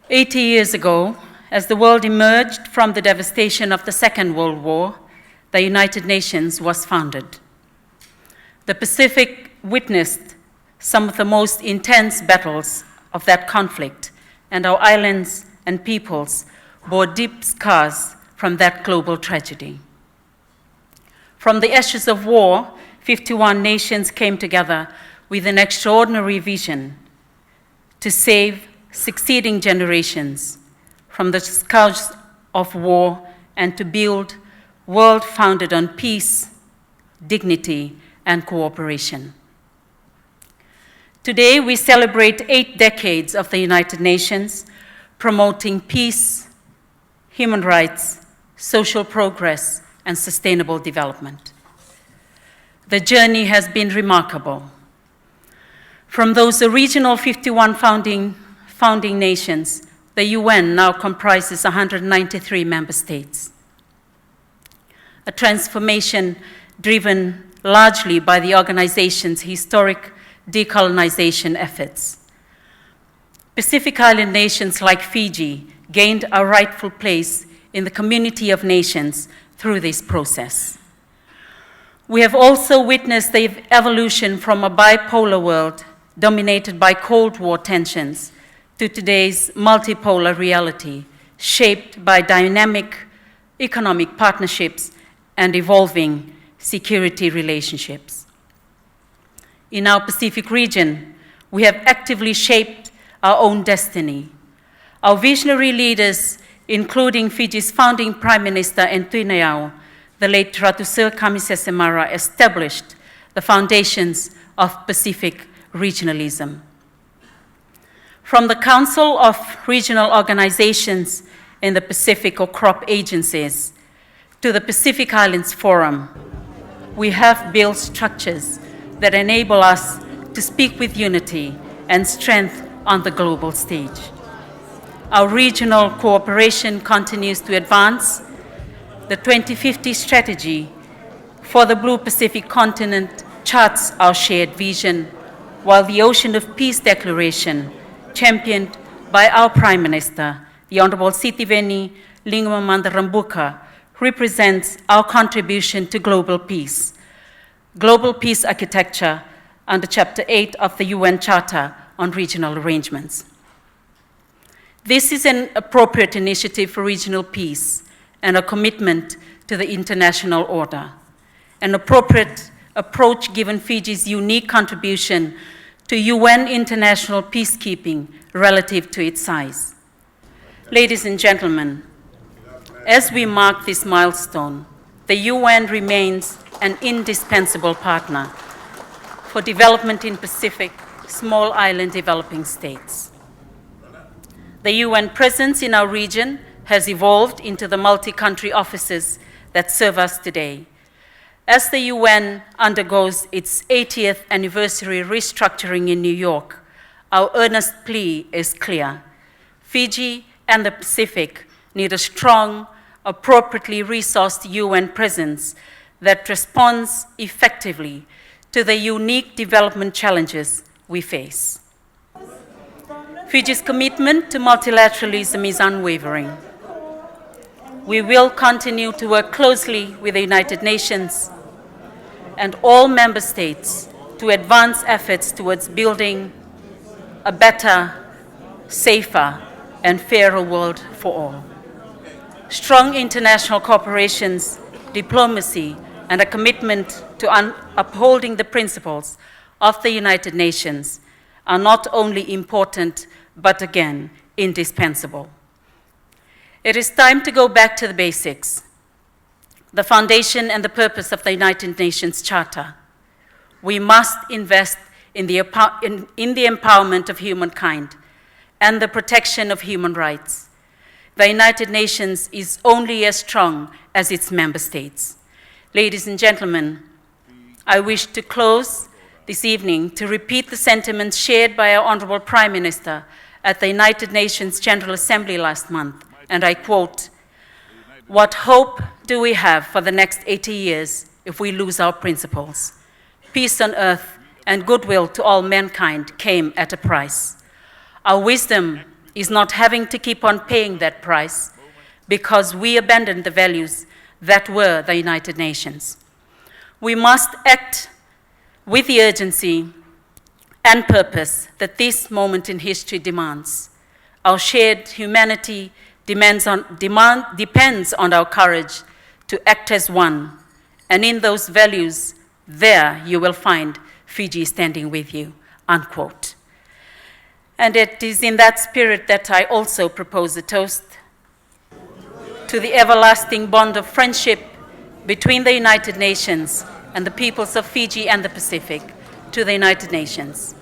80 years ago, as the world emerged from the devastation of the Second World War, the United Nations was founded. The Pacific witnessed some of the most intense battles of that conflict, and our islands and peoples bore deep scars from that global tragedy. From the ashes of war, 51 nations came together with an extraordinary vision to save succeeding generations from the scourge of war and to build a world founded on peace, dignity, and cooperation. Today, we celebrate 8 decades of the United Nations, promoting peace, human rights, social progress, and sustainable development. The journey has been remarkable. From those original 51 founding nations, the UN now comprises 193 member states. A transformation driven largely by the organization's historic decolonization efforts. Pacific Island nations like Fiji gained a rightful place in the community of nations through this process. We have also witnessed the evolution from a bipolar world dominated by Cold War tensions to today's multipolar reality, shaped by dynamic economic partnerships and evolving security relationships. In our Pacific region, we have actively shaped our own destiny. Our visionary leaders, including Fiji's founding Prime Minister and Tuinaiao, the late Ratusir Kamisesemara, established the foundations of Pacific regionalism. From the Council of Regional Organizations in the Pacific, or CROP agencies, to the Pacific Islands Forum, we have built structures that enable us to speak with unity and strength on the global stage. Our regional cooperation continues to advance. The 2050 strategy for the Blue Pacific continent charts our shared vision, while the Ocean of Peace Declaration, championed by our Prime Minister, the Honorable Sitiveni Lingua-Mandarambuka, represents our contribution to global peace architecture under Chapter 8 of the UN Charter on Regional Arrangements. This is an appropriate initiative for regional peace and a commitment to the international order, an appropriate approach given Fiji's unique contribution to UN international peacekeeping relative to its size. Ladies and gentlemen, as we mark this milestone, the UN remains an indispensable partner for development in Pacific small island developing states. The UN presence in our region has evolved into the multi-country offices that serve us today. As the UN undergoes its 80th anniversary restructuring in New York, our earnest plea is clear. Fiji and the Pacific need a strong, appropriately resourced UN presence that responds effectively to the unique development challenges we face. Fiji's commitment to multilateralism is unwavering. We will continue to work closely with the United Nations and all member states to advance efforts towards building a better, safer, and fairer world for all. Strong international cooperations, diplomacy, and a commitment to upholding the principles of the United Nations are not only important, but again, indispensable. It is time to go back to the basics, the foundation and the purpose of the United Nations Charter. We must invest in the empowerment of humankind and the protection of human rights. The United Nations is only as strong as its member states. Ladies and gentlemen, I wish to close this evening to repeat the sentiments shared by our Honorable Prime Minister at the United Nations General Assembly last month, and I quote, "What hope do we have for the next 80 years if we lose our principles? Peace on earth and goodwill to all mankind came at a price. Our wisdom is not having to keep on paying that price because we abandoned the values that were the United Nations. We must act with the urgency and purpose that this moment in history demands. Our shared humanity depends on our courage to act as one, and in those values, there you will find Fiji standing with you, unquote. And it is in that spirit that I also propose a toast to the everlasting bond of friendship between the United Nations and the peoples of Fiji and the Pacific, to the United Nations.